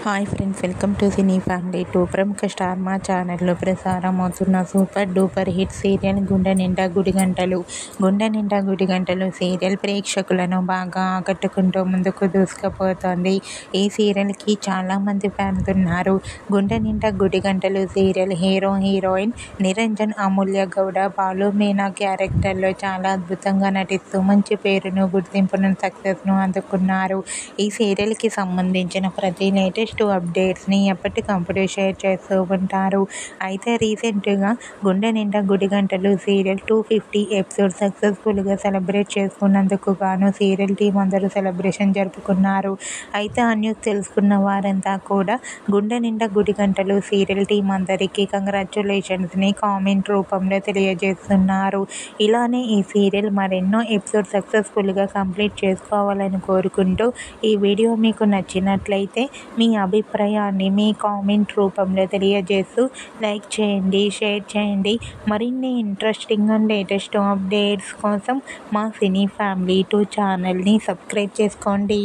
Hi friends, welcome to cine family 2. ప్రముఖ star మా ఛానల్లో ప్రసారం అవుతున్న సూపర్ డూపర్ హిట్ సీరియల్ గుండె నిండా గుడిగంటలు. గుండె నిండా గుడిగంటలు సీరియల్ ప్రేక్షకులను బాగా ఆకట్టుకుంటూ ముందుకు దూసుకుపోతోంది. ఈ సీరియల్కి చాలామంది ఫ్యాన్స్ ఉన్నారు. గుండె నిండా గుడిగంటలు సీరియల్ హీరో హీరోయిన్ నిరంజన్, అమూల్య గౌడ, బాలు మీనా క్యారెక్టర్లో చాలా అద్భుతంగా నటిస్తూ మంచి పేరును, గుర్తింపును, సక్సెస్ను అందుకున్నారు. ఈ సీరియల్కి సంబంధించిన ప్రతి లేటెస్ట్ అప్డేట్స్ని ఎప్పటికప్పుడు షేర్ చేస్తూ ఉంటారు. అయితే రీసెంట్గా గుండె నిండా గుడిగంటలు సీరియల్ 250 ఎపిసోడ్స్ సక్సెస్ఫుల్గా సెలబ్రేట్ చేసుకున్నందుకు గాను సీరియల్ టీం అందరూ సెలబ్రేషన్ జరుపుకున్నారు. అయితే ఆ న్యూస్ తెలుసుకున్న వారంతా కూడా గుండె నిండా గుడిగంటలు సీరియల్ టీం అందరికీ కంగ్రాచ్యులేషన్స్ని కామెంట్ రూపంలో తెలియజేస్తున్నారు. ఇలానే ఈ సీరియల్ మరెన్నో ఎపిసోడ్స్ సక్సెస్ఫుల్గా కంప్లీట్ చేసుకోవాలని కోరుకుంటూ ఈ వీడియో మీకు నచ్చినట్లయితే మీ అభిప్రాయాన్ని మీ కామెంట్ రూపంలో తెలియజేస్తూ లైక్ చేయండి, షేర్ చేయండి. మరిన్ని ఇంట్రెస్టింగ్ అండ్ లేటెస్ట్ అప్డేట్స్ కోసం మా సినీ ఫ్యామిలీ 2 ఛానల్ని సబ్స్క్రైబ్ చేసుకోండి.